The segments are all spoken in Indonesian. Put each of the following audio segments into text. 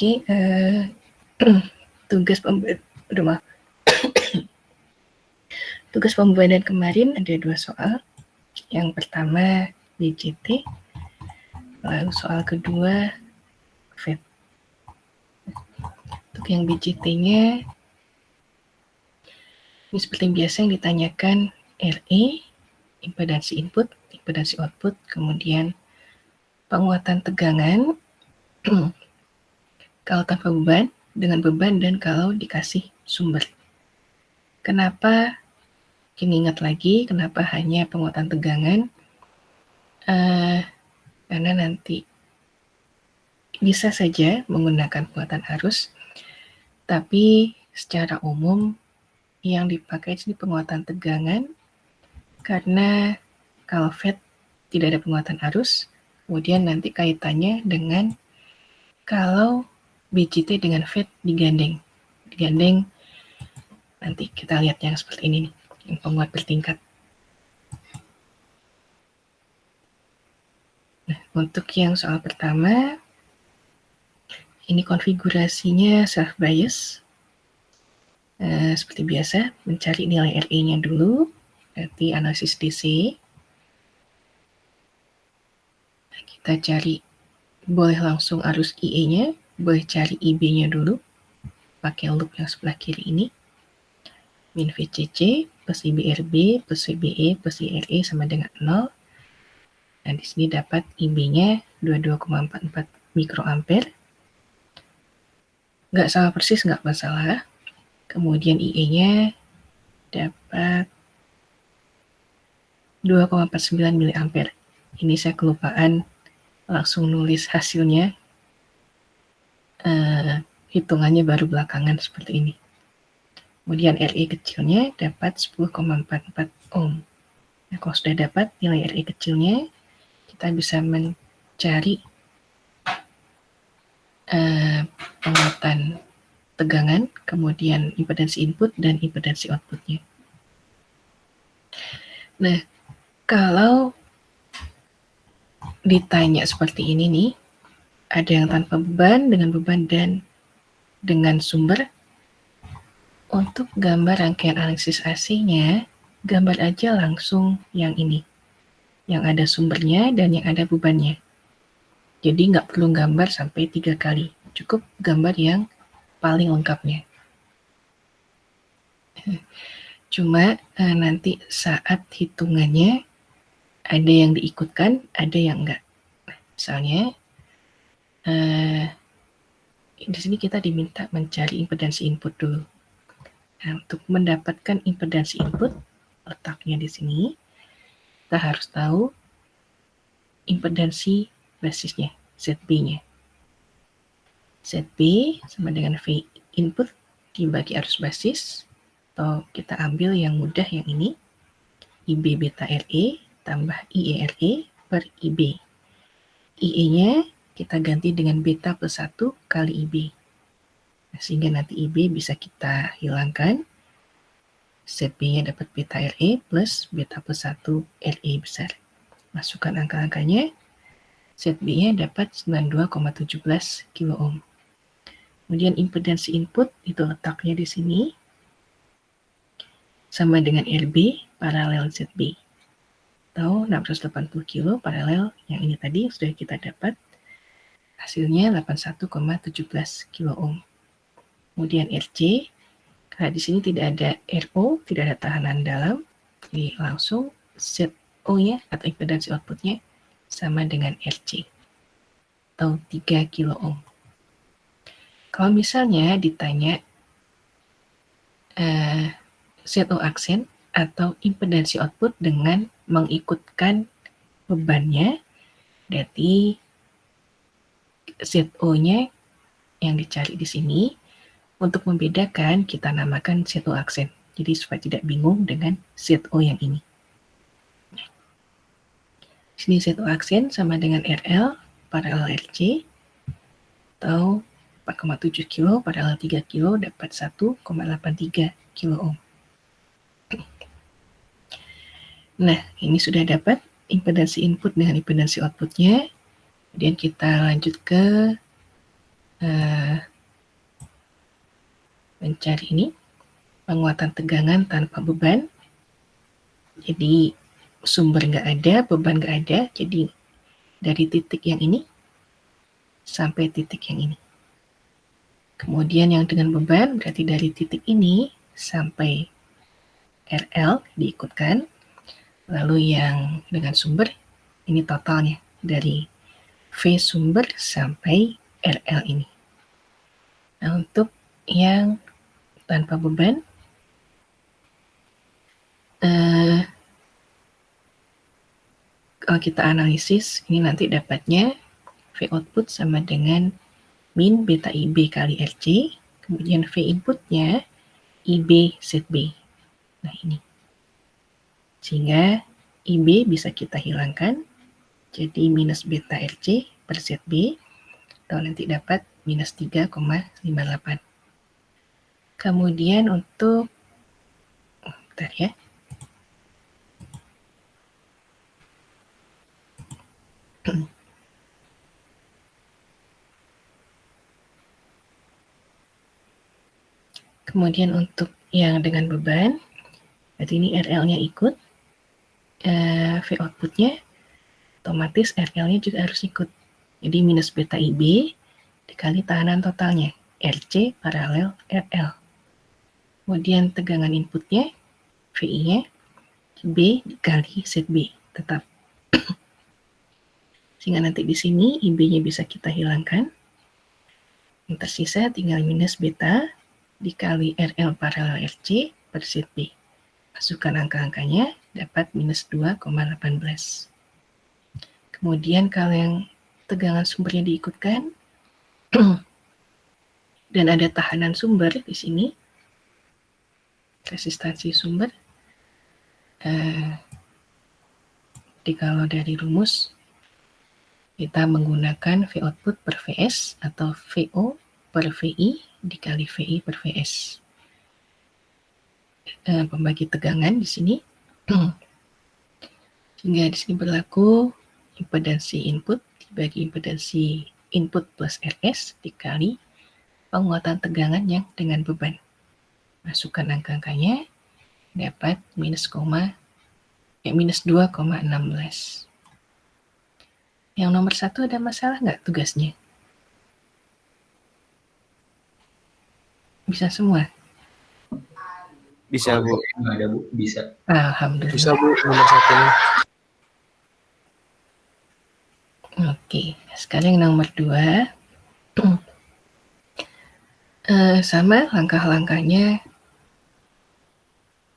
Oke, tugas pembuatan kemarin ada 2 soal. Yang pertama BJT, lalu soal kedua FET. Untuk yang BJT-nya, ini seperti biasa yang ditanyakan RE, impedansi input, impedansi output, kemudian penguatan tegangan, kalau tanpa beban, dengan beban, dan kalau dikasih sumber. Kenapa, ini ingat lagi, kenapa hanya penguatan tegangan? Karena nanti bisa saja menggunakan penguatan arus, tapi secara umum yang dipakai di penguatan tegangan, karena kalau FET tidak ada penguatan arus, kemudian nanti kaitannya dengan kalau BJT dengan FET digandeng, nanti kita lihat yang seperti ini nih, yang penguat bertingkat. Nah, untuk yang soal pertama, ini konfigurasinya self bias. Seperti biasa, mencari nilai RE-nya dulu, berarti analisis DC. Nah, kita cari, boleh langsung arus IE-nya, boleh cari IB-nya dulu, pakai loop yang sebelah kiri ini. Min VCC plus IBRB plus VBE plus IRE sama dengan 0. Nah, di sini dapat IB-nya 22,44 mikroampere. Nggak salah persis, nggak masalah. Kemudian IE-nya dapat 2,49 miliampere. Ini saya kelupaan langsung nulis hasilnya. Hitungannya baru belakangan seperti ini. Kemudian RE kecilnya dapat 10,44 ohm. Nah, kalau sudah dapat nilai RE kecilnya, kita bisa mencari penguatan tegangan, kemudian impedansi input dan impedansi outputnya. Nah, kalau ditanya seperti ini nih, ada yang tanpa beban, dengan beban, dan dengan sumber. Untuk gambar rangkaian analisis AC-nya, gambar aja langsung yang ini, yang ada sumbernya dan yang ada bebannya. Jadi nggak perlu gambar sampai 3 kali, cukup gambar yang paling lengkapnya. Cuma nanti saat hitungannya ada yang diikutkan, ada yang enggak. Misalnya di sini kita diminta mencari impedansi input dulu. Nah, untuk mendapatkan impedansi input, letaknya di sini, kita harus tahu impedansi basisnya, ZB-nya. ZB sama dengan V input dibagi arus basis, atau kita ambil yang mudah yang ini, IB beta RE tambah IE RE per IB. IE-nya kita ganti dengan beta plus 1 kali IB. Nah, sehingga nanti IB bisa kita hilangkan. ZB-nya dapat beta RE plus beta plus 1 RE besar. Masukkan angka-angkanya. ZB-nya dapat 92,17 kilo ohm. Kemudian impedansi input itu letaknya di sini. Sama dengan RB paralel ZB. Atau 680 kilo paralel yang ini tadi sudah kita dapat. Hasilnya 81,17 kilo ohm. Kemudian RC, karena di sini tidak ada RO, tidak ada tahanan dalam, jadi langsung ZO-nya atau impedansi outputnya sama dengan RC, atau 3 kilo ohm. Kalau misalnya ditanya ZO aksen atau impedansi output dengan mengikutkan bebannya, berarti ZO-nya yang dicari di sini. Untuk membedakan, kita namakan ZO aksen. Jadi supaya tidak bingung dengan ZO yang ini. Sini ZO aksen sama dengan RL paralel RC, atau 4,7 kilo paralel 3 kilo dapat 1,83 kilo ohm. Nah, ini sudah dapat impedansi input dengan impedansi outputnya. Kemudian kita lanjut ke mencari ini, penguatan tegangan tanpa beban. Jadi sumber nggak ada, beban nggak ada, jadi dari titik yang ini sampai titik yang ini. Kemudian yang dengan beban berarti dari titik ini sampai RL diikutkan. Lalu yang dengan sumber ini totalnya dari V sumber sampai RL ini. Nah, untuk yang tanpa beban, kalau kita analisis, ini nanti dapatnya V output sama dengan min beta IB kali RC, kemudian V inputnya IB ZB. Nah ini. Sehingga IB bisa kita hilangkan, jadi minus beta RC per ZB, atau nanti dapat minus 3,58. Kemudian untuk, bentar ya, kemudian untuk yang dengan beban, berarti ini RL-nya ikut, V outputnya, otomatis RL-nya juga harus ikut. Jadi minus beta IB dikali tahanan totalnya, RC paralel RL. Kemudian tegangan inputnya, VI-nya, B dikali ZB, tetap. Sehingga nanti di sini IB-nya bisa kita hilangkan. Yang tersisa tinggal minus beta dikali RL paralel RC per ZB. Masukkan angka-angkanya, dapat minus 2,18. Kemudian kalau yang tegangan sumbernya diikutkan, dan ada tahanan sumber di sini, resistansi sumber, jadi kalau dari rumus, kita menggunakan V output per Vs atau VO per VI dikali VI per Vs. Pembagi tegangan di sini. Sehingga di sini berlaku impedansi input dibagi impedansi input plus RS dikali penguatan tegangan yang dengan beban. Masukkan angka-angkanya, dapat minus 2,16. Yang nomor 1 ada masalah nggak tugasnya? Bisa semua? Bisa, Bu. Nggak ada, Bu. Bisa. Alhamdulillah. Bisa, Bu, nomor 1-nya. Oke, sekarang yang nomor 2. Sama langkah-langkahnya.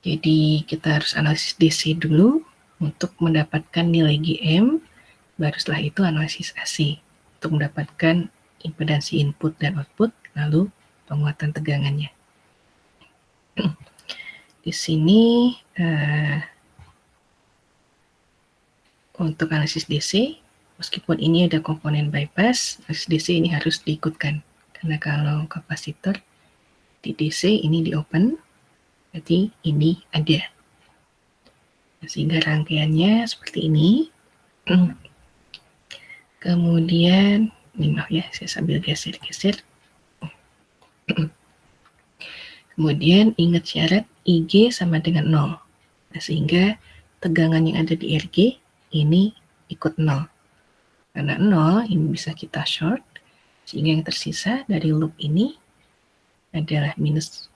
Jadi kita harus analisis DC dulu untuk mendapatkan nilai GM, baru setelah itu analisis AC untuk mendapatkan impedansi input dan output, lalu penguatan tegangannya. Di sini untuk analisis DC, meskipun ini ada komponen bypass, analisis DC ini harus diikutkan. Karena kalau kapasitor di DC ini di open, berarti ini ada. Sehingga rangkaiannya seperti ini. Kemudian, ini maaf ya, saya sambil geser-geser. Kemudian ingat syarat IG sama dengan 0. Nah, sehingga tegangan yang ada di RG ini ikut 0. Karena 0 ini bisa kita short, sehingga yang tersisa dari loop ini adalah minus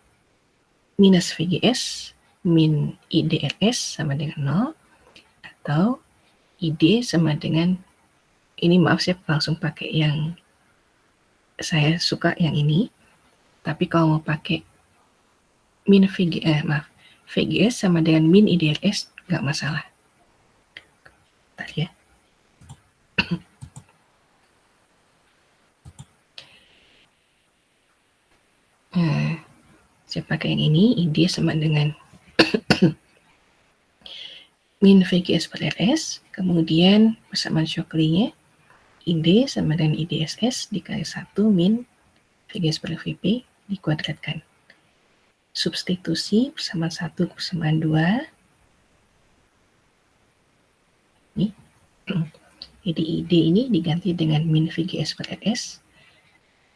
VGS min IDRS sama dengan 0, atau ID sama dengan, ini maaf saya langsung pakai yang saya suka yang ini, tapi kalau mau pakai min VGS sama dengan min IDRS nggak masalah. Bentar ya. Saya pakai yang ini, ID sama dengan min VGS per RS, kemudian persamaan Shockley-nya, ID sama dengan IDSS dikali 1 min VGS per VP dikuadratkan. Substitusi persamaan 1 persamaan 2. Nih. Jadi ID ini diganti dengan min VGS per RS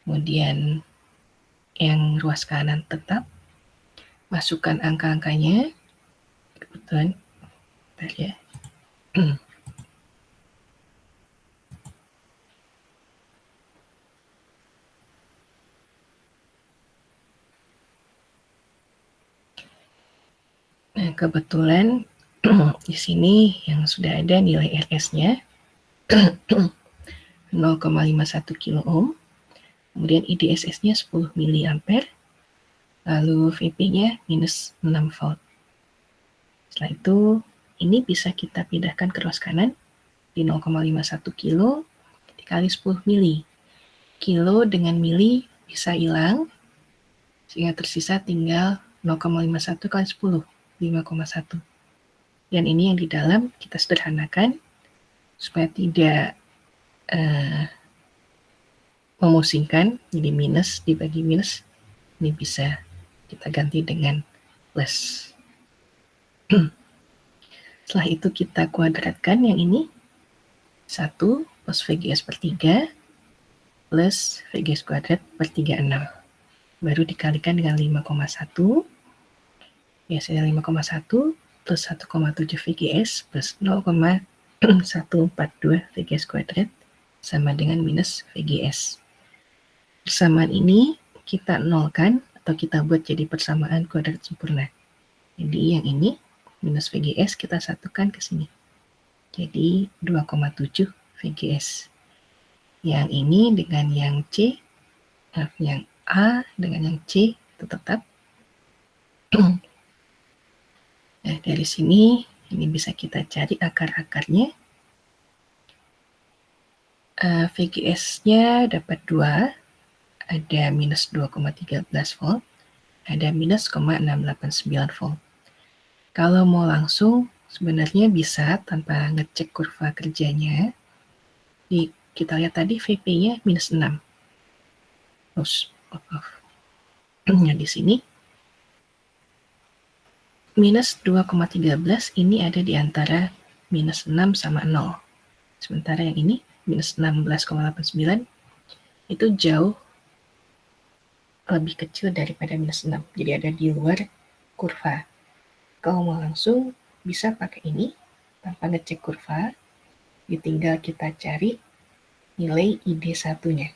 Kemudian yang ruas kanan tetap, masukkan angka-angkanya, kebetulan, bentar ya. Nah, kebetulan di sini yang sudah ada nilai RS-nya 0,51 kilo ohm, kemudian IDSS-nya 10 miliampere, lalu VP-nya minus 6 volt. Setelah itu, ini bisa kita pindahkan ke ruas kanan di 0,51 kilo dikali 10 mili. Kilo dengan mili bisa hilang, sehingga tersisa tinggal 0,51 kali 10, 5,1. Dan ini yang di dalam kita sederhanakan supaya tidak memusingkan, jadi minus dibagi minus, ini bisa kita ganti dengan plus. Setelah itu kita kuadratkan yang ini, 1 plus VGS per 3 plus VGS kuadrat per 36. Baru dikalikan dengan 5,1. Biasanya 5,1 plus 1,7 VGS plus 0,142 VGS kuadrat sama dengan minus VGS. Persamaan ini kita nolkan atau kita buat jadi persamaan kuadrat sempurna. Jadi yang ini minus VGS kita satukan ke sini. Jadi 2,7 VGS. Yang ini dengan yang C, yang A dengan yang C itu tetap. Nah, dari sini ini bisa kita cari akar-akarnya. VGS-nya dapat 2, ada minus 2,13 volt, ada minus 0,689 volt. Kalau mau langsung, sebenarnya bisa tanpa ngecek kurva kerjanya. Kita lihat tadi VP-nya minus 6. Terus, nah di sini minus 2,13 ini ada di antara minus 6 sama 0. Sementara yang ini minus 16,89 itu jauh lebih kecil daripada minus 6. Jadi ada di luar kurva. Kalau mau langsung bisa pakai ini tanpa ngecek kurva. Tinggal kita cari nilai ID1-nya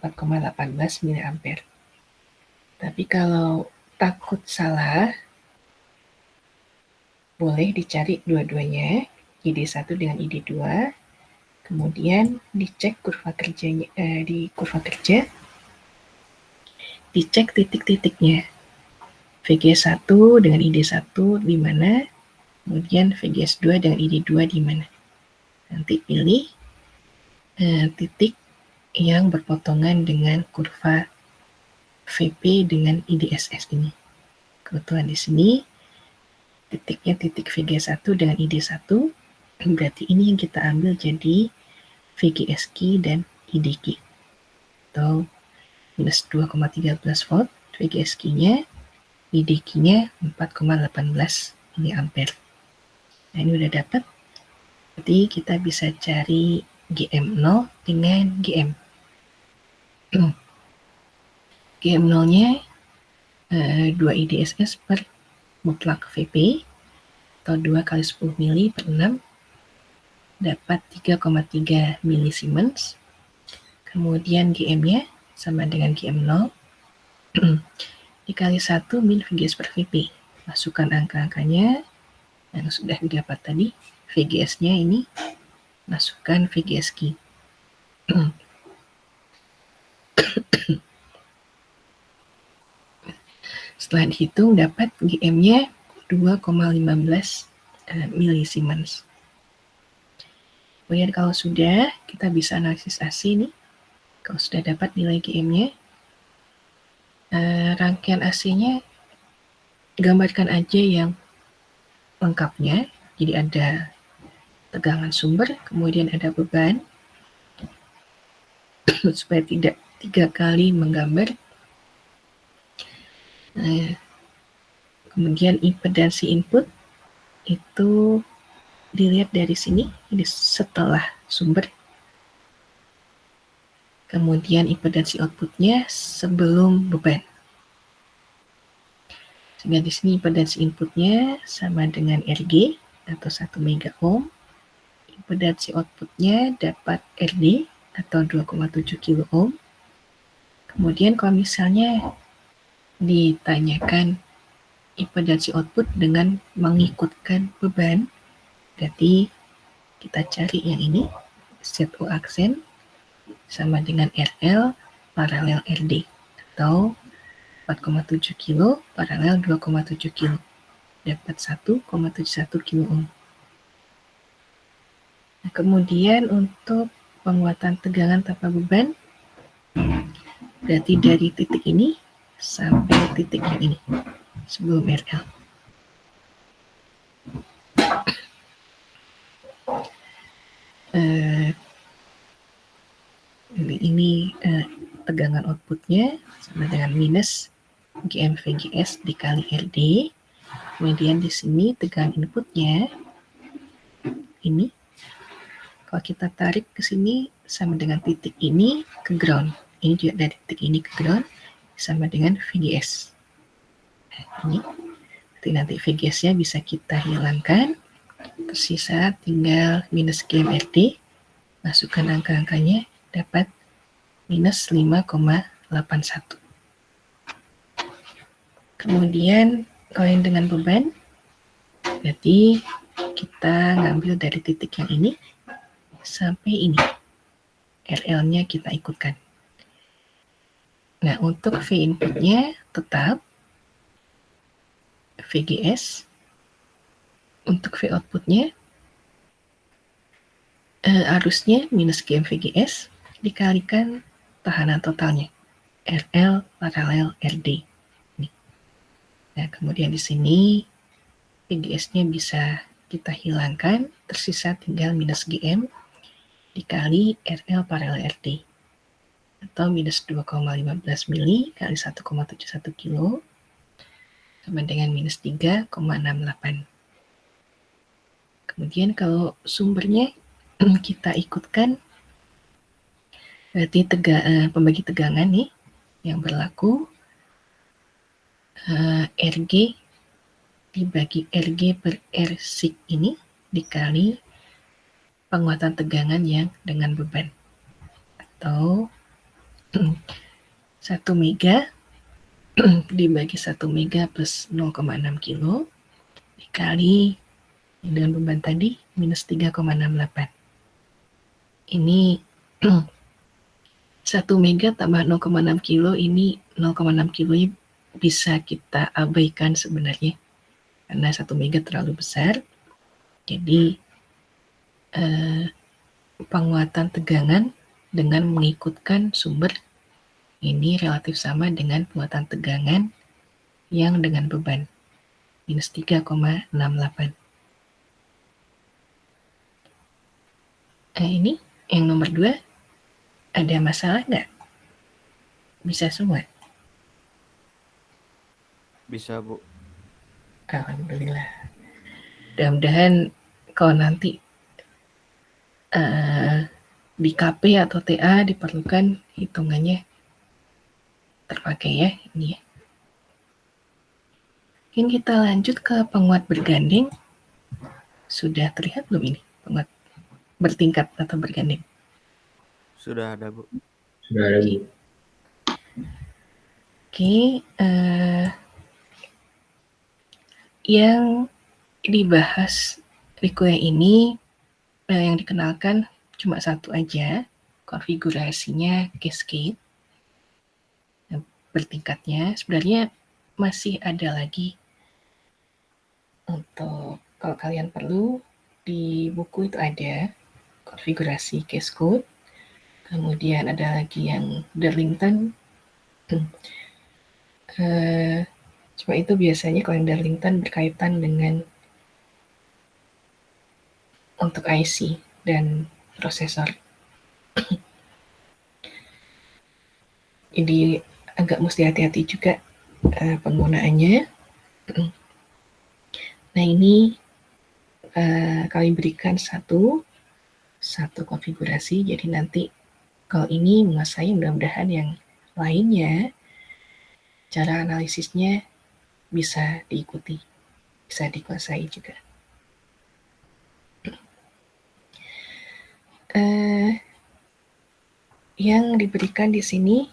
4,18 miliampere. Tapi kalau takut salah, boleh dicari dua-duanya, ID1 dengan ID2, kemudian dicek kurva kerjanya, di kurva kerja, dicek titik-titiknya. VGS1 dengan ID1 di mana, kemudian VGS2 dengan ID2 di mana. Nanti pilih titik yang berpotongan dengan kurva VP dengan IDSS ini. Kebetulan di sini titiknya titik VG1 dengan ID1, berarti ini yang kita ambil jadi VGS key dan ID key. Atau minus 2,13 volt, VGS key-nya, ID key-nya 4,18 miliampere. Nah, ini udah dapat. Berarti kita bisa cari GM0 dengan GM. GM0-nya 2 IDSS per mutlak VP atau 2 kali 10 mili per 6 dapat 3,3 milisiemens. Kemudian GM-nya sama dengan GM0 dikali 1 min VGS per VP. Masukkan angka-angkanya yang sudah didapat tadi. VGS-nya ini masukkan VGS key. Setelah dihitung dapat GM-nya 2,15 milisiemens. Kemudian kalau sudah, kita bisa analisis AC nih. Kalau sudah dapat nilai GM-nya, rangkaian AC-nya gambarkan aja yang lengkapnya. Jadi ada tegangan sumber, kemudian ada beban, supaya tidak 3 kali menggambar. Kemudian impedansi input itu dilihat dari sini, ini setelah sumber. Kemudian impedansi outputnya sebelum beban. Sehingga di sini impedansi inputnya sama dengan RG atau 1 mega ohm. Impedansi outputnya dapat RD atau 2,7 kilo ohm. Kemudian kalau misalnya ditanyakan impedansi output dengan mengikutkan beban, berarti kita cari yang ini, ZO aksen sama dengan RL paralel RD atau 4,7 kilo paralel 2,7 kilo, dapat 1,71 kilo ohm. Nah, kemudian untuk penguatan tegangan tanpa beban, berarti dari titik ini sampai titik yang ini sebelum RL. Ini tegangan outputnya sama dengan minus GM VGS dikali RD. Kemudian di sini tegangan inputnya ini, kalau kita tarik ke sini sama dengan titik ini ke ground. Ini juga dari titik ini ke ground sama dengan VGS. Ini nanti VGS-nya bisa kita hilangkan. Tersisa tinggal minus GM RD. Masukkan angka-angkanya, dapat minus 5,81. Kemudian kalau yang dengan beban, berarti kita ngambil dari titik yang ini sampai ini. RL-nya kita ikutkan. Nah, untuk V inputnya tetap VGS. Untuk V outputnya arusnya minus GM VGS dikalikan tahanan totalnya. RL paralel RD. Nah, kemudian di sini VGS-nya bisa kita hilangkan, tersisa tinggal minus GM dikali RL paralel RD atau minus 2,15 mili kali 1,71 kilo sama dengan minus 3,68. Kemudian kalau sumbernya kita ikutkan, berarti pembagi tegangan nih yang berlaku RG dibagi RG per R sig ini dikali penguatan tegangan yang dengan beban atau 1 mega dibagi 1 mega plus 0,6 kilo dikali dengan beban tadi minus 3,68. Ini 1 mega tambah 0,6 kilo, ini 0,6 kilonya bisa kita abaikan sebenarnya karena 1 mega terlalu besar. Jadi penguatan tegangan dengan mengikutkan sumber ini relatif sama dengan penguatan tegangan yang dengan beban minus 3,68. Ini yang nomor 2, ada masalah nggak? Bisa semua? Bisa, Bu. Alhamdulillah. Mudah-mudahan kalau nanti di KP atau TA diperlukan hitungannya terpakai ya ini ya. Mungkin kita lanjut ke penguat bergandeng. Sudah terlihat belum ini penguat bertingkat atau bergandeng? Sudah ada, Bu. Sudah ada, Bu. Oke, yang dibahas Riko ini yang dikenalkan cuma satu aja, konfigurasinya cascade bertingkatnya. Sebenarnya masih ada lagi untuk kalau kalian perlu di buku itu ada konfigurasi cascade, kemudian ada lagi yang Darlington. Cuma itu biasanya kalau yang Darlington berkaitan dengan untuk IC dan prosesor. Jadi agak mesti hati-hati juga penggunaannya. Nah ini kami berikan satu konfigurasi, jadi nanti Kalau ini menguasai, mudah-mudahan yang lainnya cara analisisnya bisa diikuti, bisa dikuasai juga. Yang diberikan di sini,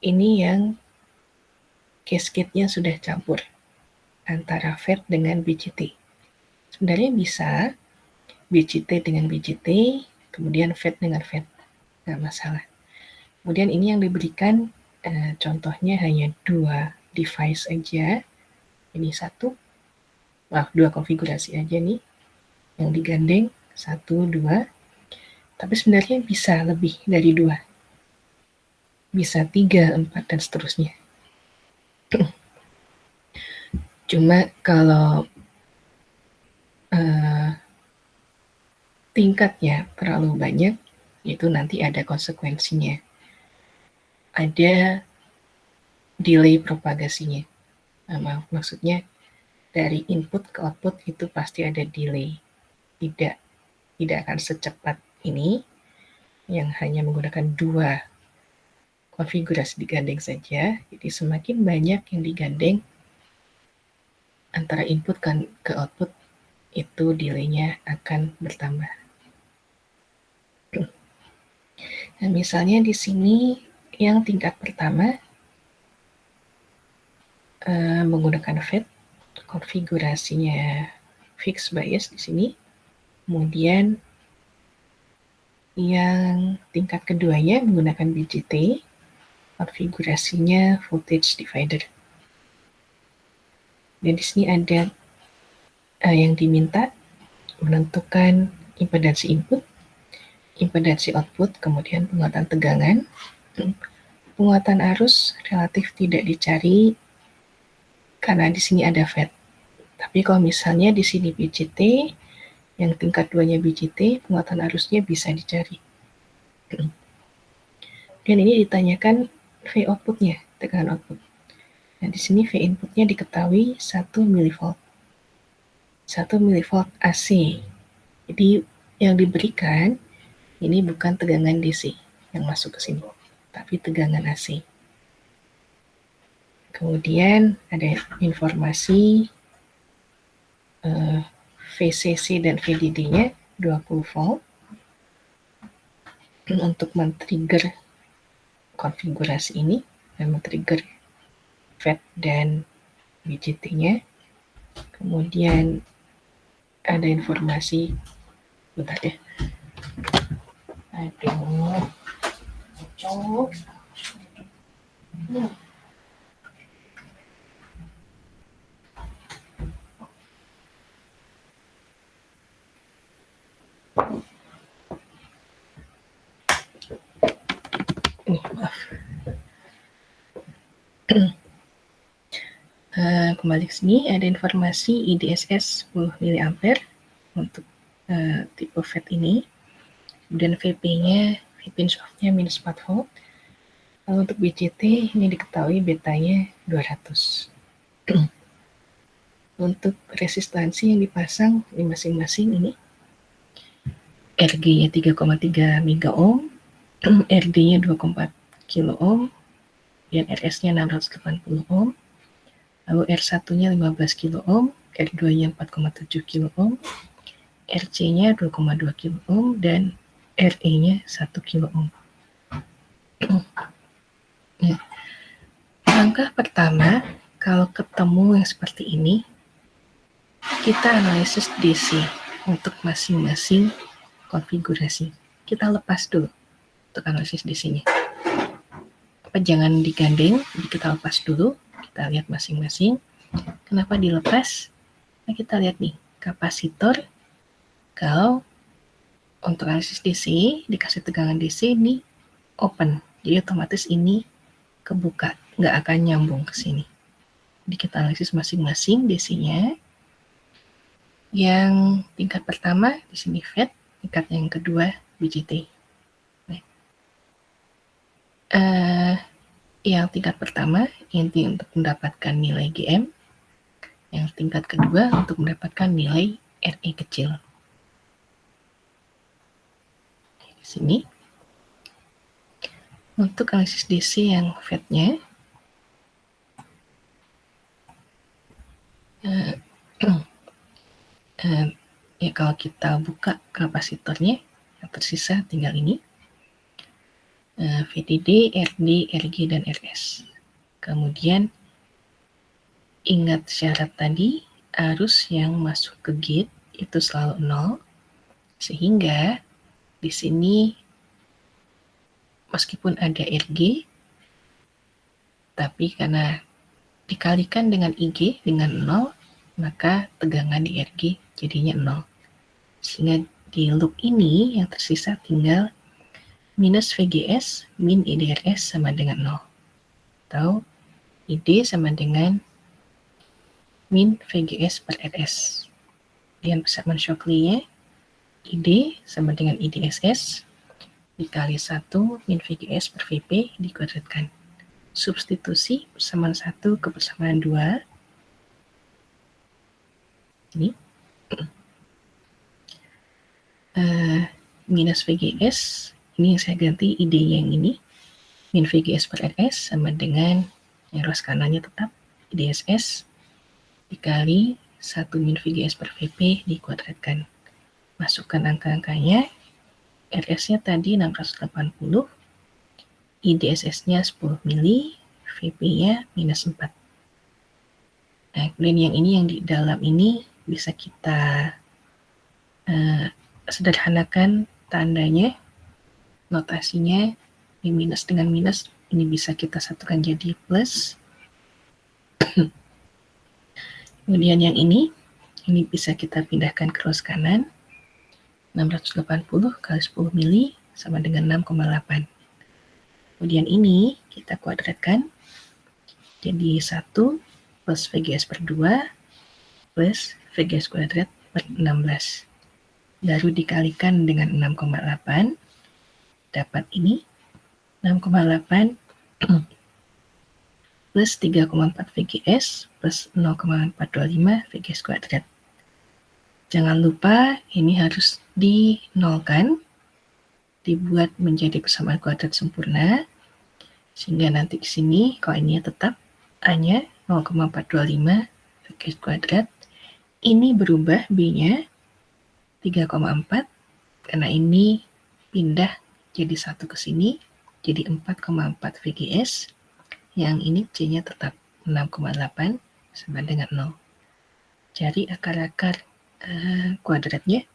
ini yang cascade-nya sudah campur antara FET dengan BGT. Sebenarnya bisa BGT dengan BGT, kemudian FET dengan FET, nggak masalah. Kemudian ini yang diberikan contohnya hanya 2 device aja. Ini dua konfigurasi aja nih yang digandeng, 1, 2. Tapi sebenarnya bisa lebih dari 2. Bisa 3, 4, dan seterusnya. Cuma kalau tingkatnya terlalu banyak, itu nanti ada konsekuensinya. Ada delay propagasinya. Maksudnya dari input ke output itu pasti ada delay. Tidak akan secepat ini yang hanya menggunakan 2 konfigurasi digandeng saja. Jadi semakin banyak yang digandeng antara input ke output, itu delay-nya akan bertambah. Nah, misalnya di sini yang tingkat pertama menggunakan FET, konfigurasinya fixed bias di sini. Kemudian yang tingkat keduanya menggunakan BGT, konfigurasinya voltage divider. Dan di sini ada yang diminta menentukan impedansi input, impedansi output, kemudian penguatan tegangan. Penguatan arus relatif tidak dicari karena di sini ada FET. Tapi kalau misalnya di sini BGT, yang tingkat 2-nya BGT, penguatan arusnya bisa dicari. Dan ini ditanyakan V outputnya, tegangan output. Nah, di sini V inputnya diketahui 1 mV. 1 mV AC. Jadi yang diberikan ini bukan tegangan DC yang masuk ke sini, tapi tegangan AC. Kemudian ada informasi VCC dan VDD-nya 20 volt untuk men-trigger konfigurasi ini dan men-trigger FET dan BGT-nya. Kemudian ada informasi, bentar ya. Kembali ke sini ada informasi IDSS 10 mA untuk tipe FET ini. Kemudian VP-nya, pinch off-nya minus 4 volt. Lalu untuk BGT ini diketahui betanya 200. Untuk resistansi yang dipasang di masing-masing ini, RG-nya 3,3 mega ohm, RD-nya 2,4 kilo ohm, dan RS-nya 680 ohm. Lalu R1-nya 15 kilo ohm, R2-nya 4,7 kilo ohm, RC-nya 2,2 kilo ohm, dan RE-nya 1 kilo ohm. Nah, langkah pertama, kalau ketemu yang seperti ini, kita analisis DC untuk masing-masing konfigurasi. Kita lepas dulu untuk analisis DC-nya. Jangan digandeng, jadi kita lepas dulu. Kita lihat masing-masing. Kenapa dilepas? Nah, kita lihat nih, kapasitor. Kalau untuk analisis DC, dikasih tegangan DC ini open. Jadi otomatis ini kebuka, nggak akan nyambung ke sini. Jadi kita analisis masing-masing DC-nya. Yang tingkat pertama di sini FET, tingkat yang kedua BGT. Yang tingkat pertama inti untuk mendapatkan nilai GM, yang tingkat kedua untuk mendapatkan nilai RE kecil. Di sini Untuk analisis DC yang FET-nya, ya kalau kita buka kapasitornya, yang tersisa tinggal ini, VDD, RD, RG, dan RS. Kemudian ingat syarat tadi, arus yang masuk ke gate itu selalu 0, sehingga di sini meskipun ada RG, tapi karena dikalikan dengan IG dengan 0, maka tegangan di RG jadinya 0. Sehingga di loop ini yang tersisa tinggal minus VGS min IDRS sama dengan 0. Atau ID sama dengan min VGS per RS. Kemudian Chapman Shockley-nya ID sama dengan IDSS dikali 1 min VGS per VP dikuadratkan. Substitusi persamaan 1 ke persamaan 2. Ini. Minus VGS, ini yang saya ganti ID-nya yang ini. Min VGS per RS sama dengan yang ruas kanannya tetap IDSS dikali 1 min VGS per VP dikuadratkan. Masukkan angka-angkanya. RS-nya tadi 680, IDSS-nya 10 mili, VP-nya minus 4. Nah, kemudian yang ini yang di dalam ini bisa kita sederhanakan tandanya, notasinya ini minus dengan minus, ini bisa kita satukan jadi plus. Kemudian yang ini bisa kita pindahkan ke ruas kanan, 680 kali 10 mili sama dengan 6,8. Kemudian ini kita kuadratkan jadi 1 plus VGS per 2 plus VGS kuadrat per 16. Baru dikalikan dengan 6,8, dapat ini 6,8 plus 3,4 VGS plus 0,425 VGS kuadrat. Jangan lupa ini harus dinolkan, dibuat menjadi persamaan kuadrat sempurna, sehingga nanti di sini kalau ini tetap A-nya 0,425 VGS kuadrat, ini berubah B-nya 3,4 karena ini pindah jadi 1 ke sini, jadi 4,4 VGS. Yang ini C-nya tetap 6,8 sama dengan 0. Cari akar-akar kuadratnya.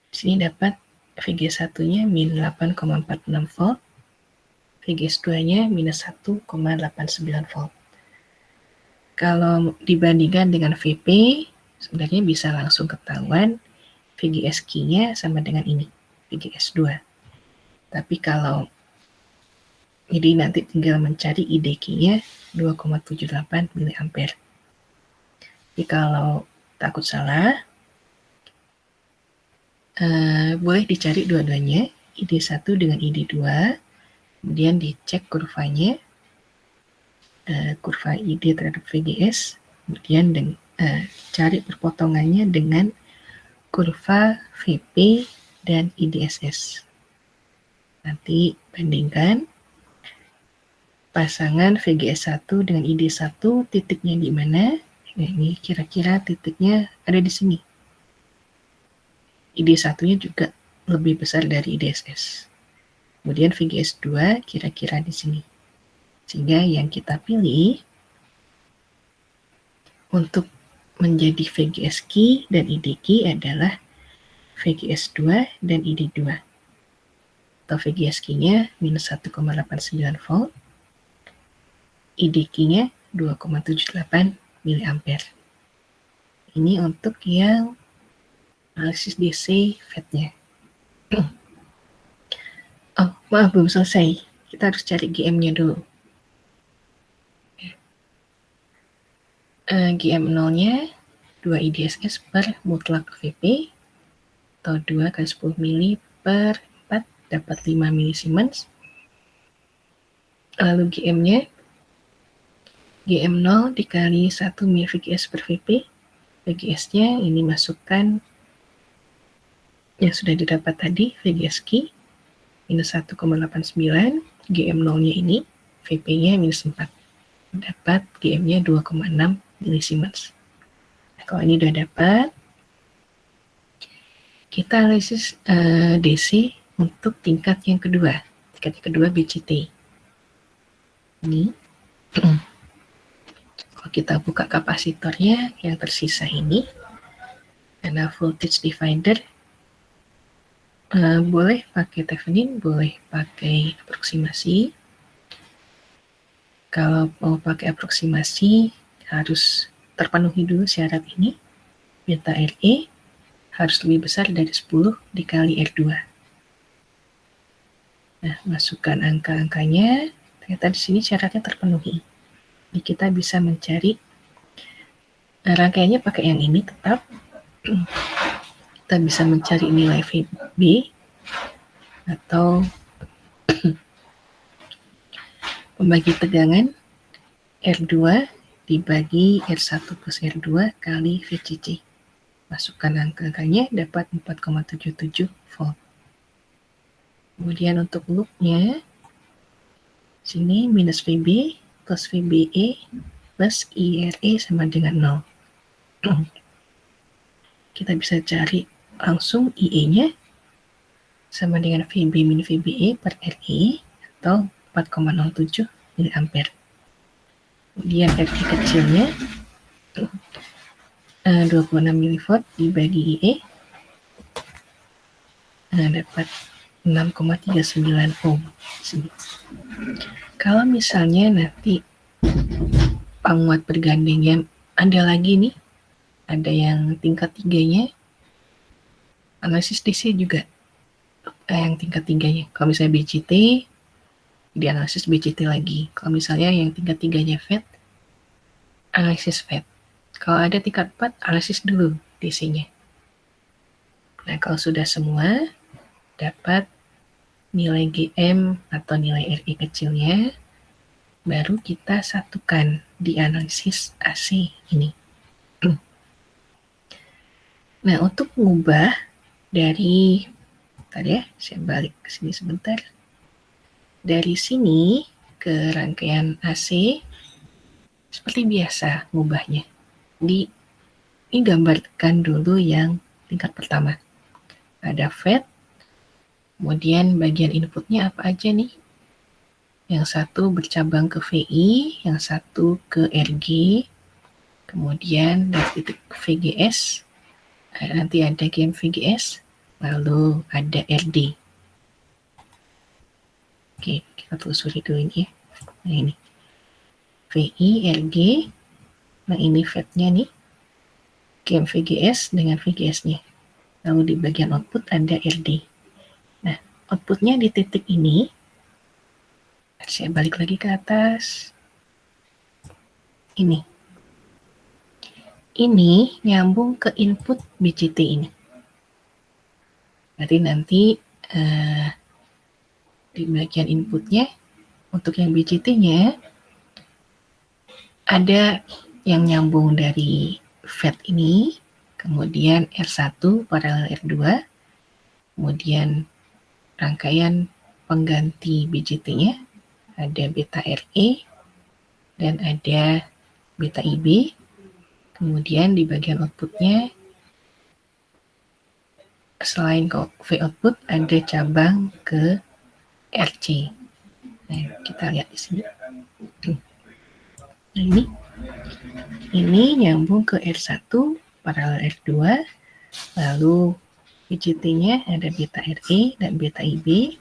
Di sini dapat VGS 1-nya min 8,46 volt, VGS 2-nya minus 1,89 volt. Kalau dibandingkan dengan VP, sebenarnya bisa langsung ketahuan VGS key-nya sama dengan ini, VGS 2. Tapi kalau jadi nanti tinggal mencari ID key-nya 2,78 mA. Jadi kalau takut salah, boleh dicari dua-duanya, ID 1 dengan ID 2, kemudian dicek kurvanya, kurva ID terhadap VGS, kemudian cari perpotongannya dengan kurva VP dan IDSS. Nanti bandingkan pasangan VGS 1 dengan ID 1, titiknya di mana. Nah, ini kira-kira titiknya ada di sini. ID 1-nya juga lebih besar dari IDSS. Kemudian VGS 2 kira-kira di sini. Sehingga yang kita pilih untuk menjadi VGS key dan ID key adalah VGS 2 dan ID 2. Atau VGS key-nya minus 1,89 volt, ID key-nya 2,78 mA. Ini untuk yang analisis DC FET-nya. Oh, maaf belum selesai. Kita harus cari GM-nya dulu. GM0-nya 2 IDSS per mutlak VP atau 2 kali 10 mili per 4 dapat 5 milisiemens. Lalu GM-nya GM0 dikali 1 mili VGS per VP. VGS-nya ini masukkan yang sudah didapat tadi, VGS key. minus 1,89, GM0-nya ini, VP-nya minus 4. Dapat GM-nya 2,6 milisiemens. Nah, kalau ini udah dapat, kita analisis DC untuk tingkat yang kedua. Tingkat yang kedua BCT. Ini. Kalau kita buka kapasitornya yang tersisa ini, karena voltage divider, boleh pakai Thevenin, boleh pakai aproksimasi. Kalau mau pakai aproksimasi, harus terpenuhi dulu syarat ini. Beta RE harus lebih besar dari 10 dikali R2. Nah, masukkan angka-angkanya. Ternyata di sini syaratnya terpenuhi. Jadi kita bisa mencari rangkaiannya pakai yang ini tetap. Kita bisa mencari nilai VB atau pembagi tegangan R2 dibagi R1 plus R2 kali VCC. Masukkan angka-angkanya dapat 4,77 volt. Kemudian untuk loopnya, sini minus VB plus VBE plus IRE sama dengan 0. Kita bisa cari langsung IE-nya sama dengan VB min VBE per RE atau 4,07 mA. Kemudian RE kecilnya 26 mV dibagi IE dapat 6,39 ohm. Kalau misalnya nanti penguat bergandengnya ada lagi nih, ada yang tingkat 3-nya, analisis DC juga yang tingkat 3-nya. Kalau misalnya BCT, dianalisis BCT lagi. Kalau misalnya yang tingkat 3-nya FET, analisis FET. Kalau ada tingkat 4, analisis dulu DC-nya. Nah, kalau sudah semua, dapat nilai GM atau nilai RI kecilnya, baru kita satukan di analisis AC ini. Nah, untuk mengubah dari, tadi ya, saya balik ke sini sebentar. Dari sini ke rangkaian AC, seperti biasa ngubahnya. Ini gambarkan dulu yang tingkat pertama. Ada FET, kemudian bagian inputnya apa aja nih? Yang satu bercabang ke VI, yang satu ke RG, kemudian dari titik VGS, nanti ada GM VGS, lalu ada RD. Oke, kita telusuri dulu ini ya. Nah ini, VI, RG, nah ini FET-nya nih, GM VGS dengan VGS-nya. Lalu di bagian output ada RD. Nah, outputnya di titik ini, saya balik lagi ke atas. Ini nyambung ke input BCT ini. Berarti nanti di bagian inputnya, untuk yang BCT-nya, ada yang nyambung dari FET ini, kemudian R1 paralel R2, kemudian rangkaian pengganti BCT-nya, ada beta RE, dan ada beta IB. Kemudian di bagian outputnya, selain ke V output, ada cabang ke RC. Nah, kita lihat di sini. Nah, ini nyambung ke R1 paralel R2, lalu BCT-nya ada beta RE dan beta IB,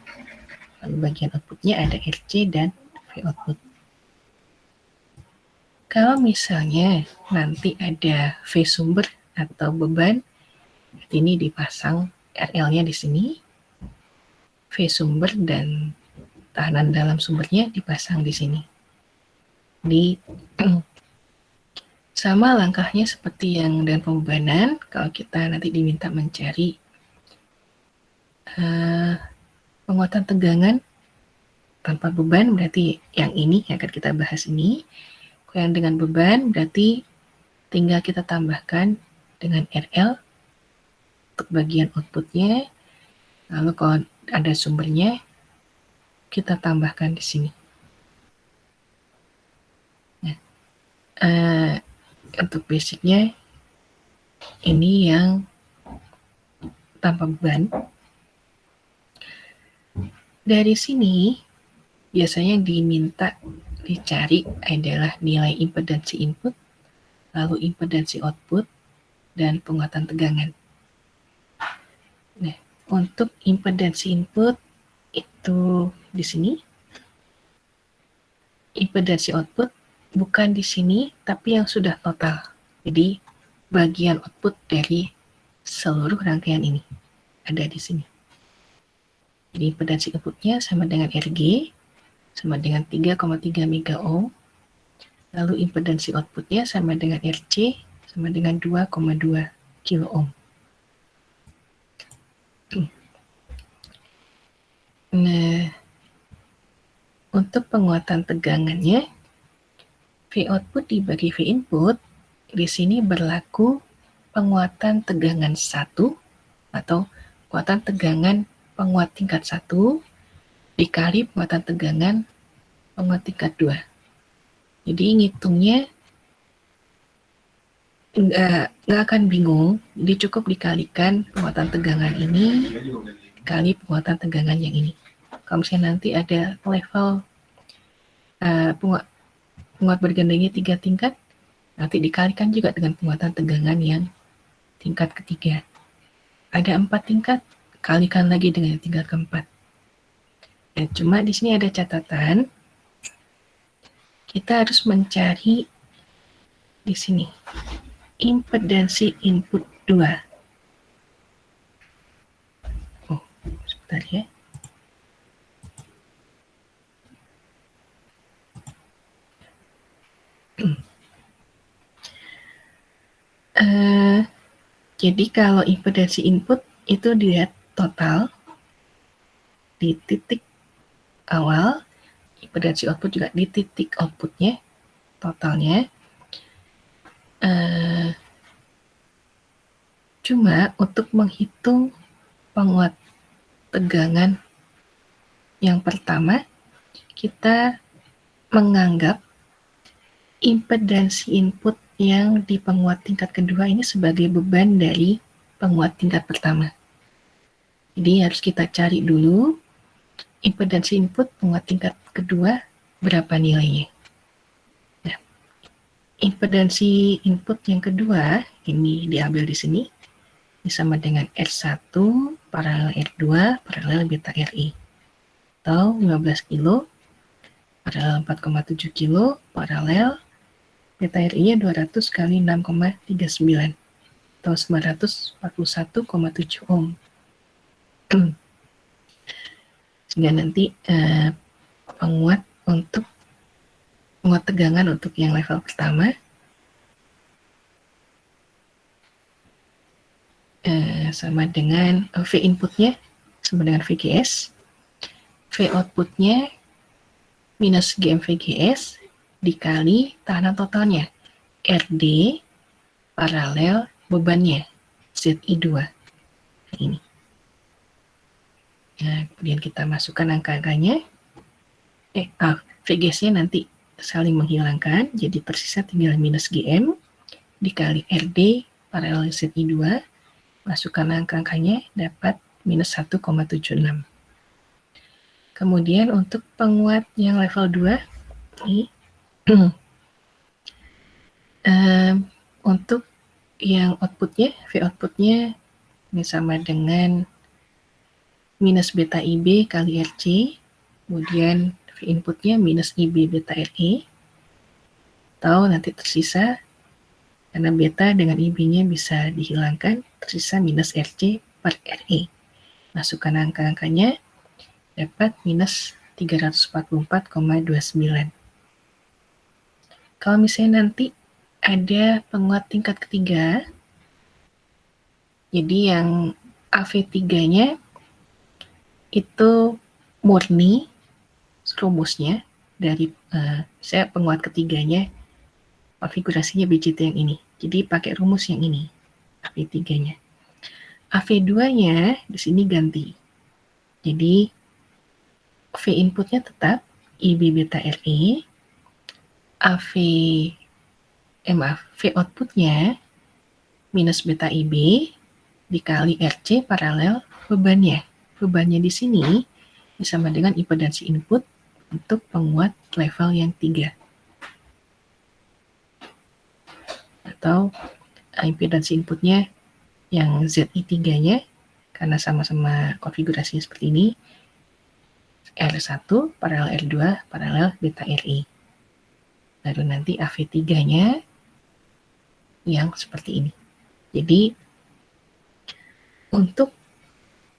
lalu bagian outputnya ada RC dan V output. Kalau misalnya nanti ada V sumber atau beban, ini dipasang RL-nya di sini, V sumber dan tahanan dalam sumbernya dipasang di sini. Sama langkahnya seperti yang dan pembebanan, kalau kita nanti diminta mencari penguatan tegangan tanpa beban, berarti yang ini yang akan kita bahas ini. Kalau yang dengan beban berarti tinggal kita tambahkan dengan RL untuk bagian outputnya. Lalu kalau ada sumbernya kita tambahkan di sini. Nah, untuk basicnya ini yang tanpa beban. Dari sini biasanya diminta dicari adalah nilai impedansi input, lalu impedansi output, dan penguatan tegangan. Nah, untuk impedansi input itu di sini. Impedansi output bukan di sini, tapi yang sudah total. Jadi, bagian output dari seluruh rangkaian ini ada di sini. Jadi, impedansi inputnya sama dengan RG, sama dengan 3,3 mega ohm. Lalu impedansi outputnya sama dengan RC, sama dengan 2,2 kilo ohm. Nah, untuk penguatan tegangannya, V output dibagi V input, di sini berlaku penguatan tegangan 1 atau penguatan tegangan penguat tingkat 1 dikali penguatan tegangan penguat tingkat 2. Jadi ngitungnya nggak akan bingung, jadi cukup dikalikan penguatan tegangan ini kali penguatan tegangan yang ini. Kalau misalnya nanti ada level penguat bergandengnya 3 tingkat, nanti dikalikan juga dengan penguatan tegangan yang tingkat ketiga. Ada 4 tingkat, kalikan lagi dengan tingkat keempat. Dan cuma di sini ada catatan, kita harus mencari di sini impedansi input 2. Oh, sebentar ya. Jadi kalau impedansi input itu dilihat total di titik awal, impedansi output juga di titik outputnya, totalnya. Cuma untuk menghitung penguat tegangan yang pertama, kita menganggap impedansi input yang di penguat tingkat kedua ini sebagai beban dari penguat tingkat pertama. Jadi harus kita cari dulu impedansi input penguat tingkat kedua berapa nilainya. Nah, impedansi input yang kedua ini diambil di sini. Ini sama dengan R1 paralel R2 paralel beta RI. Atau 15 kilo paralel 4,7 kilo paralel beta RI-nya 200 kali 6,39 atau 941,7 ohm. Sehingga nanti penguat tegangan untuk yang level pertama sama dengan V inputnya sama dengan VGS, V outputnya minus GM-VGS dikali tekanan totalnya RD paralel bebannya ZI2 ini. Nah, kemudian kita masukkan angka-angkanya. VGS-nya nanti saling menghilangkan, jadi tersisa tinggal minus GM dikali RD paralel ZI2, masukkan angka-angkanya dapat minus 1,76. Kemudian untuk penguat yang level 2 ini untuk yang outputnya, V outputnya ini sama dengan minus beta IB kali RC, kemudian V inputnya minus IB beta RE, atau nanti tersisa, karena beta dengan IB-nya bisa dihilangkan, tersisa minus RC per RE. Masukkan angka-angkanya, dapat minus 344,29. Kalau misalnya nanti ada penguat tingkat ketiga, jadi yang AV3-nya itu murni rumusnya dari saya penguat ketiganya konfigurasinya BJT yang ini. Jadi pakai rumus yang ini, AV3-nya. AV2-nya di sini ganti. Jadi V inputnya tetap IB beta RE, V outputnya minus beta IB dikali RC paralel bebannya. Bebannya di sini sama dengan impedansi input untuk penguat level yang 3. Atau impedansi inputnya yang ZI3-nya, karena sama-sama konfigurasinya seperti ini, R1 paralel R2 paralel beta RI. Lalu nanti AV3-nya yang seperti ini. Jadi, untuk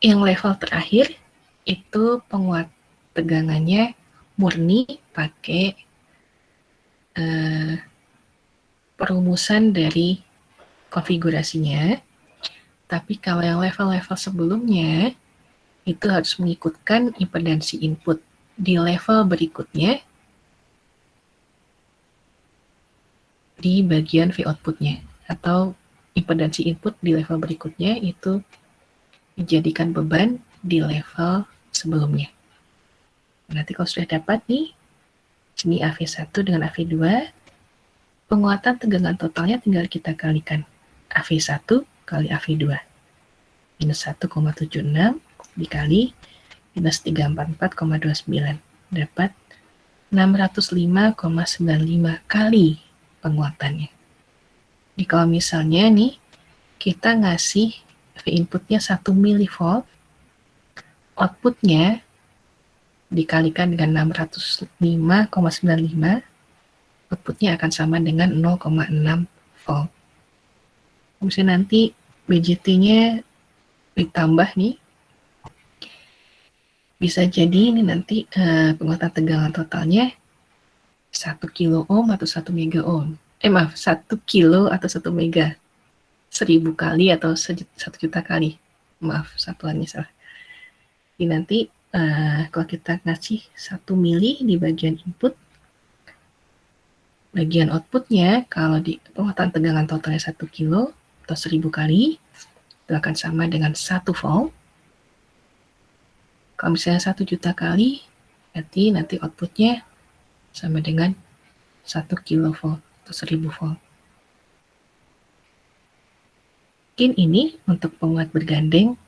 yang level terakhir, itu penguat tegangannya murni pakai perumusan dari konfigurasinya. Tapi kalau yang level-level sebelumnya, itu harus mengikutkan impedansi input di level berikutnya di bagian V outputnya, atau impedansi input di level berikutnya itu dijadikan beban di level sebelumnya. Nanti kalau sudah dapat nih, sini AV1 dengan AV2, penguatan tegangan totalnya tinggal kita kalikan. AV1 kali AV2. Minus 1,76 dikali minus 344,29. Dapat 605,95 kali penguatannya. Jadi kalau misalnya nih, kita ngasih V inputnya 1 mV, outputnya dikalikan dengan 605,95, outputnya akan sama dengan 0,6 volt. Misalnya nanti BJT-nya ditambah nih, bisa jadi ini nanti penguatan tegangan totalnya 1 kilo ohm atau 1 mega ohm. 1 kilo atau 1 mega. 1000 kali atau 1 juta kali. Maaf, satuannya salah. Jadi nanti kalau kita ngasih 1 mili di bagian input, bagian outputnya kalau di penguatan tegangan totalnya 1 kilo atau 1000 kali, itu akan sama dengan 1 volt. Kalau misalnya 1 juta kali, berarti nanti outputnya sama dengan 1 kilovolt atau 1000 volt. Mungkin ini untuk penguat bergandeng.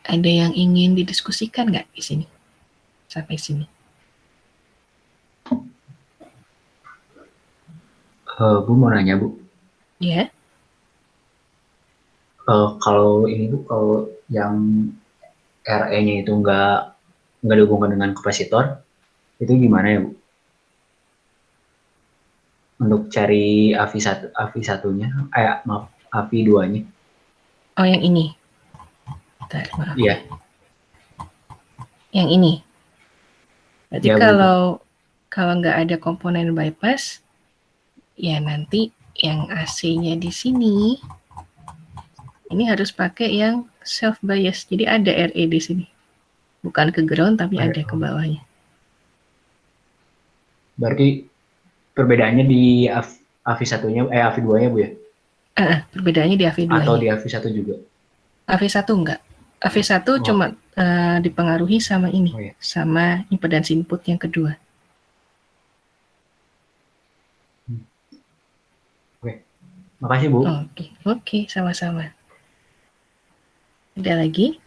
Ada yang ingin didiskusikan nggak di sini? Sampai sini. Bu mau nanya, Bu. Ya. Kalau ini, Bu, kalau yang RE-nya itu nggak dihubungkan dengan kapasitor, itu gimana ya, Bu? Untuk cari AV1-nya, maaf, AV2-nya. Oh, yang ini. Bentar, maaf. Iya. Yang ini. Berarti Ya, kalau nggak ada komponen bypass, ya nanti yang AC-nya di sini, ini harus pakai yang self bias. Jadi ada RE di sini. Bukan ke ground, tapi ada ke bawahnya. Berarti perbedaannya di AV1-nya, AV2-nya, Bu, ya? Perbedaannya di AV2-nya. Atau di AV1 juga? AV1 enggak. AV1 cuma dipengaruhi sama ini, sama impedansi input yang kedua. Oke, makasih, Bu. Oke, sama-sama. Ada lagi?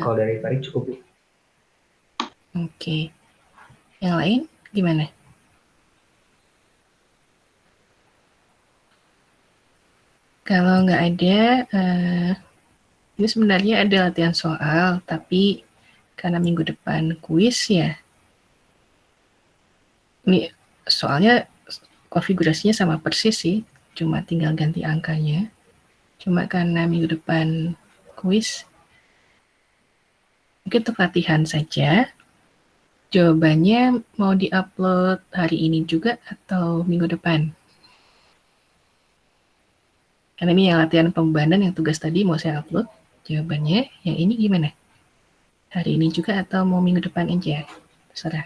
Kalau dari Farid cukup, Bu. Oke. Yang lain gimana? Kalau nggak ada, ini sebenarnya ada latihan soal, tapi karena minggu depan kuis ya, ini soalnya konfigurasinya sama persis sih, cuma tinggal ganti angkanya. Cuma karena minggu depan kuis, mungkin untuk latihan saja. Jawabannya mau di-upload hari ini juga atau minggu depan? Karena ini yang latihan pembebanan, yang tugas tadi mau saya upload. Jawabannya yang ini gimana? Hari ini juga atau mau minggu depan aja? Terserah.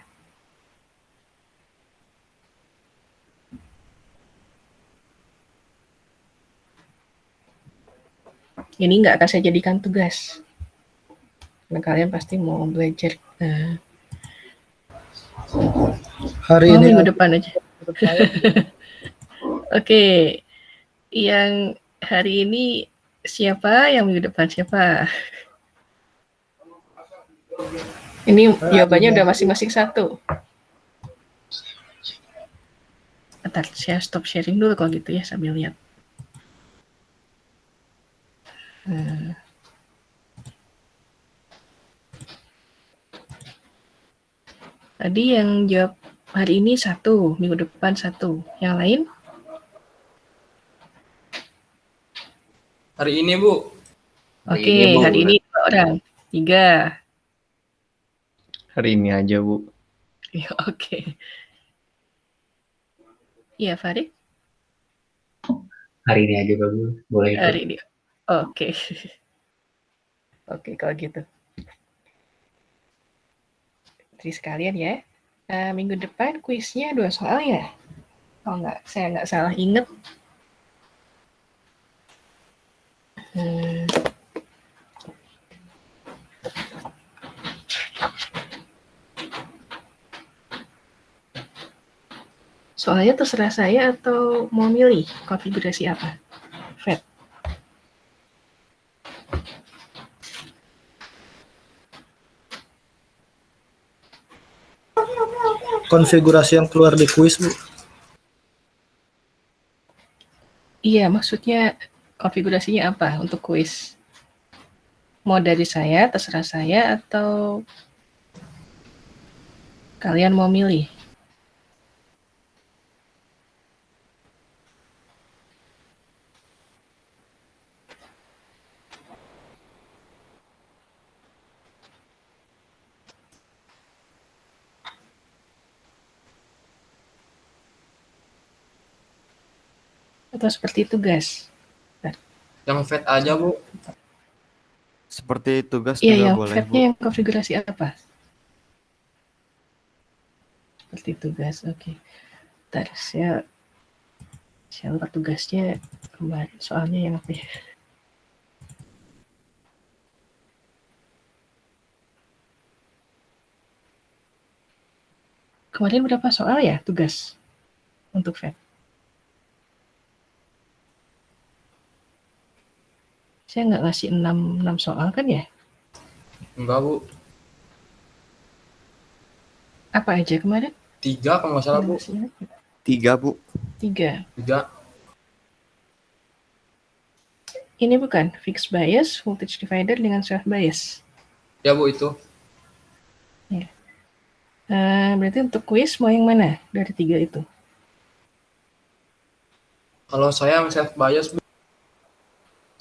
Ini nggak akan saya jadikan tugas. Karena kalian pasti mau belajar Hari ini minggu depan aja. Oke, yang hari ini siapa? Yang minggu depan siapa? Ini jawabannya udah masing-masing satu. Bentar, saya stop sharing dulu kalau gitu ya sambil lihat. Tadi yang jawab hari ini satu, minggu depan satu. Yang lain? Hari ini, Bu. Oke, hari ini 2 orang. 3. Hari ini aja, Bu. Ya, oke. Iya, Farid? Hari ini aja bagus, boleh ikut. Hari ini. Oke. Oke, kalau gitu. Jadi sekalian ya. Minggu depan kuisnya 2 soal ya? Kalau saya nggak salah inget. Soalnya terserah saya atau mau milih konfigurasi apa? Fed. konfigurasi yang keluar di kuis, Bu. Iya, maksudnya konfigurasinya apa untuk kuis? Mau dari saya, terserah saya, atau kalian mau milih? Atau seperti tugas? Yang Fed aja, Bu. Seperti tugas Iya, juga yang boleh, Bu. Fed-nya yang konfigurasi apa? Seperti tugas, oke. Bentar, saya lupa tugasnya kemarin. Soalnya yang apa ya? Kemarin berapa soal ya tugas untuk Fed? Saya nggak ngasih 6 soal kan ya? Enggak, Bu. Apa aja kemarin? 3 kalau nggak salah, Bu. 3, Bu. 3. 3. Ini bukan fixed bias, voltage divider dengan self bias. Ya, Bu, itu. Berarti untuk quiz mau yang mana dari 3 itu? Kalau saya self bias, Bu.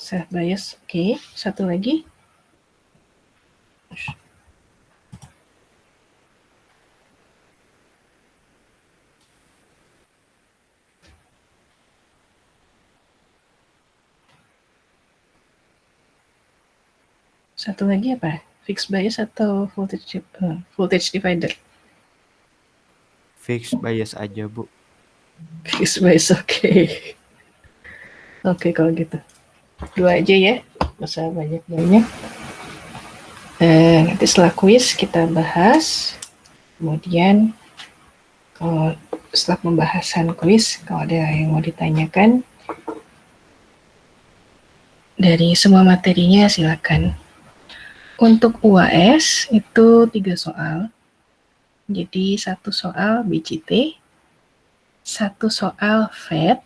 Self bias, oke. Satu lagi. Satu lagi apa? Fixed bias atau voltage divider? Fix bias aja, Bu. Fixed bias, oke. Oke, kalau gitu. 2 aja ya, nggak usah banyak-banyak. Nanti setelah kuis kita bahas. Kemudian kalau setelah pembahasan kuis, kalau ada yang mau ditanyakan dari semua materinya silakan. Untuk UAS itu 3 soal. Jadi 1 soal BCT, 1 soal FET,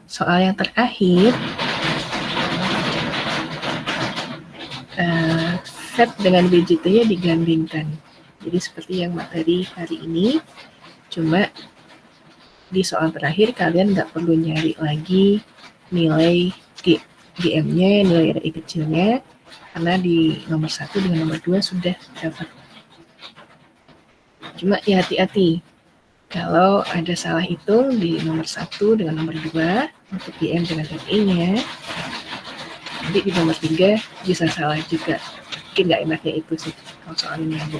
soal yang terakhir FET dengan BCT-nya digandingkan. Jadi seperti yang materi hari ini, cuma di soal terakhir kalian nggak perlu nyari lagi nilai GM-nya, nilai RI kecilnya, karena di nomor 1 dengan nomor 2 sudah dapat. Cuma ya hati-hati, kalau ada salah hitung di nomor 1 dengan nomor 2 untuk GM dengan RI-nya, nanti di nomor 3 bisa salah juga. Mungkin nggak enaknya itu sih kalau soal ini ya, Bu.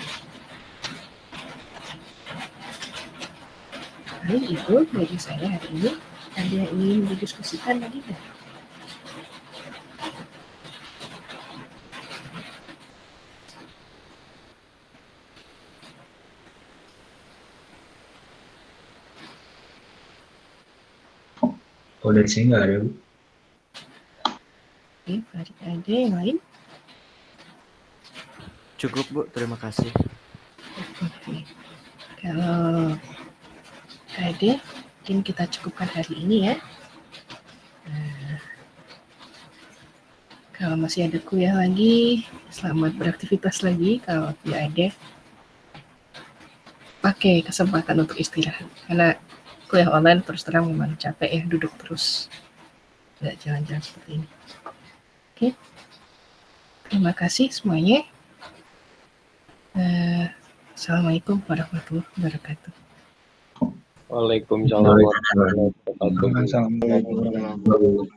Paling itu dari saya hari ini. Ada yang ingin didiskusikan lagi nggak? Kalau dari saya nggak ada, Bu. Oke, ada yang lain? Cukup Bu, terima kasih. Oke. Kalau ada, mungkin kita cukupkan hari ini ya. Nah, kalau masih ada kuliah lagi, selamat beraktivitas lagi. Kalau tidak ada, pakai kesempatan untuk istirahat. Karena kuliah online terus terang memang capek ya, duduk terus. Nggak jalan-jalan seperti ini. Oke. Terima kasih semuanya. Assalamualaikum warahmatullahi wabarakatuh. Waalaikumsalam warahmatullahi wabarakatuh. Assalamualaikum. Bu.